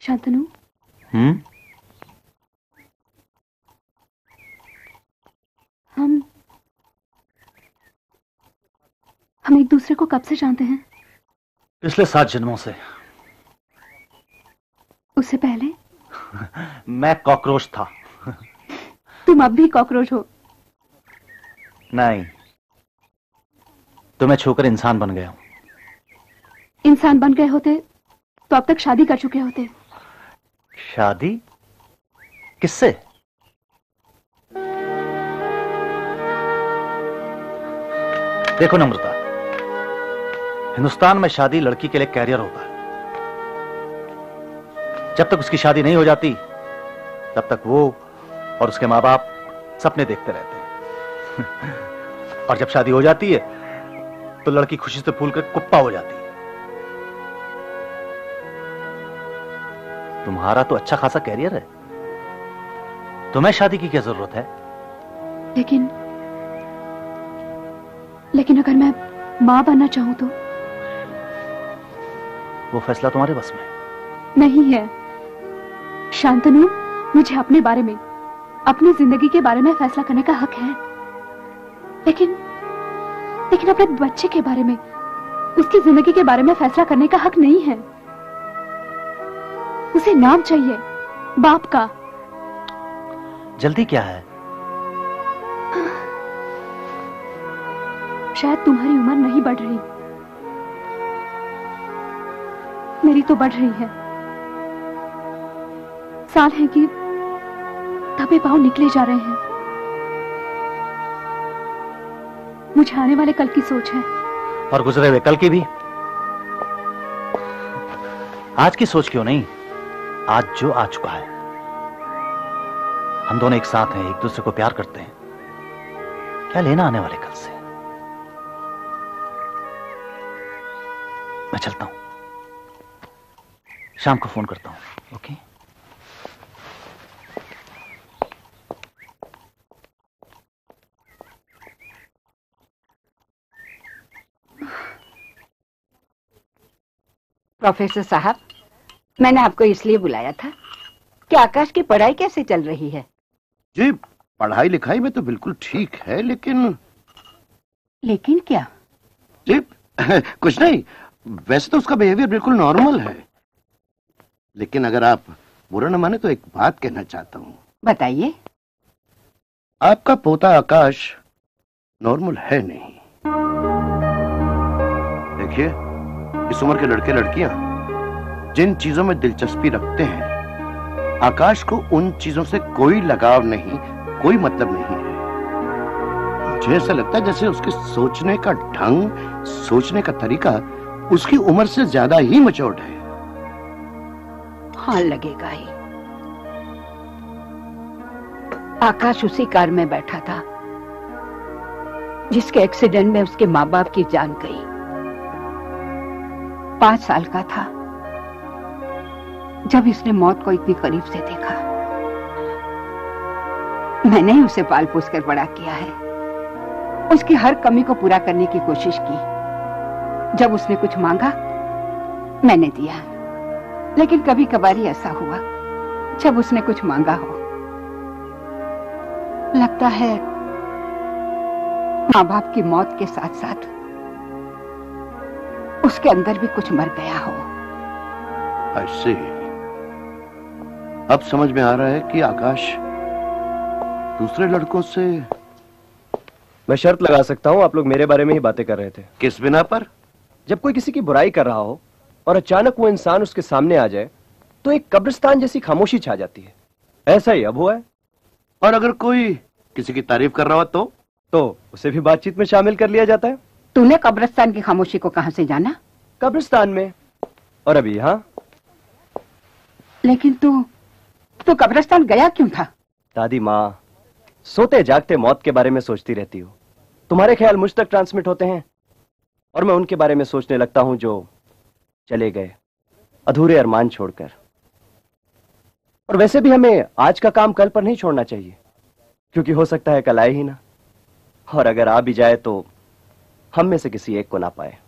शांतनु। हम एक दूसरे को कब से जानते हैं? पिछले 7 जन्मों से। उससे पहले? मैं कॉकरोच था। तुम अब भी कॉकरोच हो? नहीं, तुम्हें छूकर इंसान बन गया हूं। इंसान बन गए होते तो अब तक शादी कर चुके होते। शादी? किससे? देखो नम्रता, हिंदुस्तान में शादी लड़की के लिए कैरियर होता है। जब तक उसकी शादी नहीं हो जाती तब तक वो और उसके माँ बाप सपने देखते रहते हैं। और जब शादी हो जाती है तो लड़की खुशी से फूल कर कुप्पा हो जाती है। तुम्हारा तो अच्छा खासा कैरियर है, तुम्हें शादी की क्या जरूरत है? लेकिन अगर मैं मां बनना चाहूं तो? वो फैसला तुम्हारे बस में नहीं है शांतनु। मुझे अपने बारे में, अपनी जिंदगी के बारे में फैसला करने का हक है, लेकिन अपने बच्चे के बारे में, उसकी जिंदगी के बारे में फैसला करने का हक नहीं है। उसे नाम चाहिए बाप का। जल्दी क्या है? शायद तुम्हारी उम्र नहीं बढ़ रही, मेरी तो बढ़ रही है। साल है कि दबे पांव निकले जा रहे हैं। मुझे आने वाले कल की सोच है। और गुजरे हुए कल की भी। आज की सोच क्यों नहीं, आज जो आ चुका है। हम दोनों एक साथ हैं, एक दूसरे को प्यार करते हैं, क्या लेना आने वाले कल से। मैं चलता हूं, शाम को फोन करता हूं। ओके? प्रोफेसर साहब, मैंने आपको इसलिए बुलाया था कि आकाश की पढ़ाई कैसे चल रही है? जी, पढ़ाई लिखाई में तो बिल्कुल ठीक है, लेकिन क्या? जी कुछ नहीं, वैसे तो उसका बिहेवियर बिल्कुल नॉर्मल है, लेकिन अगर आप बुरा न माने तो एक बात कहना चाहता हूँ। बताइए। आपका पोता आकाश नॉर्मल है नहीं। देखिए, इस उम्र के लड़के लड़कियां जिन चीजों में दिलचस्पी रखते हैं, आकाश को उन चीजों से कोई लगाव नहीं, कोई मतलब नहीं है। मुझे ऐसा लगता है जैसे उसके सोचने का ढंग, सोचने का तरीका उसकी उम्र से ज्यादा ही मैच्योर्ड है। हाँ, लगेगा ही। आकाश उसी कार में बैठा था जिसके एक्सीडेंट में उसके माँ बाप की जान गई। 5 साल का था जब इसने मौत को इतनी करीब से देखा। मैंने ही उसे पाल पोस कर बड़ा किया है, उसकी हर कमी को पूरा करने की कोशिश की। जब उसने कुछ मांगा मैंने दिया, लेकिन कभी कभार ऐसा हुआ जब उसने कुछ मांगा हो, लगता है माँ बाप की मौत के साथ साथ उसके अंदर भी कुछ मर गया हो। ऐसे अब समझ में आ रहा है कि आकाश दूसरे लड़कों से। मैं शर्त लगा सकता हूं आप लोग मेरे बारे में ही बातें कर रहे थे। किस बिना पर? जब कोई किसी की बुराई कर रहा हो और अचानक वो इंसान उसके सामने आ जाए तो एक कब्रिस्तान जैसी खामोशी छा जाती है। ऐसा ही अब हुआ है। और अगर कोई किसी की तारीफ कर रहा हो तो उसे भी बातचीत में शामिल कर लिया जाता है। तूने कब्रिस्तान की खामोशी को कहां से जाना? कब्रिस्तान में, और अभी यहाँ। लेकिन तू कब्रिस्तान गया क्यों था? दादी माँ, सोते जागते मौत के बारे में सोचती रहती हो। तुम्हारे ख्याल मुझ तक ट्रांसमिट होते हैं और मैं उनके बारे में सोचने लगता हूं जो चले गए, अधूरे अरमान छोड़कर। और वैसे भी हमें आज का काम कल पर नहीं छोड़ना चाहिए, क्योंकि हो सकता है कल आए ही ना, और अगर आ भी जाए तो हम में से किसी एक को ना पाए।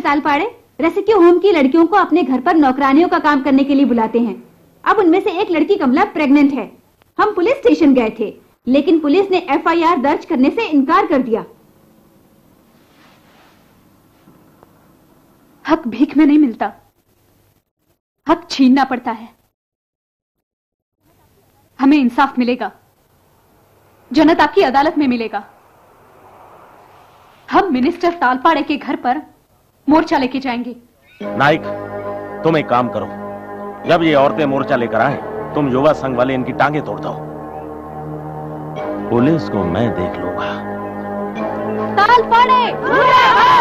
तालपाड़े, रेस्क्यू होम की लड़कियों को अपने घर पर नौकरानियों का काम करने के लिए बुलाते हैं। अब उनमें से एक लड़की कमला प्रेग्नेंट है। हम पुलिस स्टेशन गए थे, लेकिन पुलिस ने FIR दर्ज करने से इनकार कर दिया। हक भीख में नहीं मिलता, हक छीनना पड़ता है। हमें इंसाफ मिलेगा, जनता की अदालत में मिलेगा। हम मिनिस्टर तालपाड़े के घर पर मोर्चा लेके जाएंगे। नाइक, तुम एक काम करो, जब ये औरतें मोर्चा लेकर आए, तुम युवा संघ वाले इनकी टांगे तोड़ दो। पुलिस को मैं देख लूंगा। तालपाड़े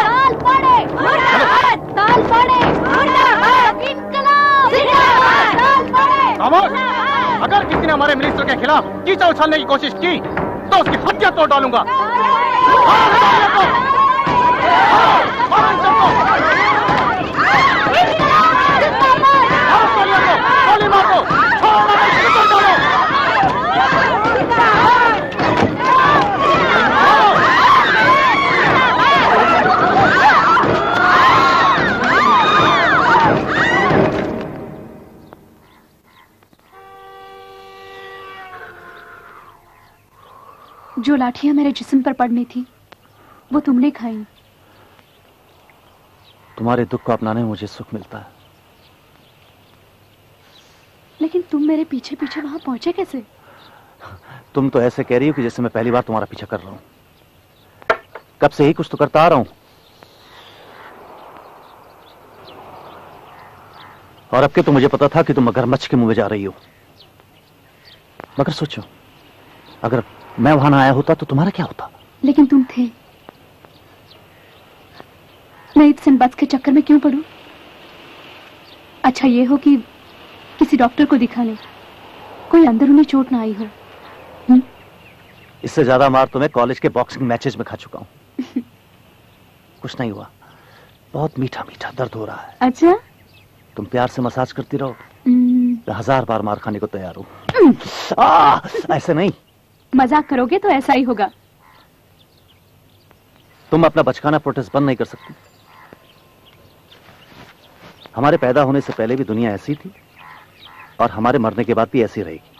तालपाड़े तालपाड़े इनकलाब जिंदाबाद। खामोश! अगर किसी ने हमारे मिनिस्टर के खिलाफ कीचड़ उछालने की कोशिश की तो उसकी हत्या तोड़ डालूंगा। गोली मारो, छोड़ना नहीं, तोड़ डालो। जो लाठियां मेरे जिस्म पर पड़नी थी वो तुमने खाई। तुम्हारे दुख को अपनाने में मुझे सुख मिलता है। लेकिन तुम मेरे पीछे पीछे वहां पहुंचे कैसे? तुम तो ऐसे कह रही हो कि जैसे मैं पहली बार तुम्हारा पीछा कर रहा हूं। कब से ही कुछ तो करता आ रहा हूं। और अब के तो मुझे पता था कि तुम मगरमच्छ के मुंह में जा रही हो। मगर सोचो, अगर मैं वहां ना आया होता तो तुम्हारा क्या होता? लेकिन तुम थे। मैं इतने बस के चक्कर में क्यों पड़ूं? अच्छा ये हो कि किसी डॉक्टर को दिखा ले, कोई अंदरूनी चोट ना आई हो। इससे ज्यादा मार तो मैं कॉलेज के बॉक्सिंग मैचेस में खा चुका हूं। कुछ नहीं हुआ, बहुत मीठा मीठा दर्द हो रहा है। अच्छा? तुम प्यार से मसाज करती रहो, मैं 1000 बार मार खाने को तैयार हूं। ऐसे नहीं। मजाक करोगे तो ऐसा ही होगा। तुम अपना बचकाना प्रोटेस्ट बंद नहीं कर सकती। हमारे पैदा होने से पहले भी दुनिया ऐसी थी और हमारे मरने के बाद भी ऐसी रहेगी।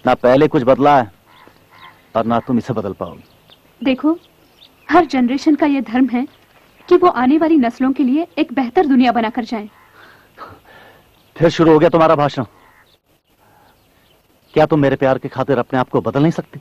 ना पहले कुछ बदला है और ना तुम इसे बदल पाओगी। देखो, हर जनरेशन का यह धर्म है कि वो आने वाली नस्लों के लिए एक बेहतर दुनिया बनाकर जाएं। फिर शुरू हो गया तुम्हारा भाषण। क्या तुम मेरे प्यार की खातिर अपने आप को बदल नहीं सकती?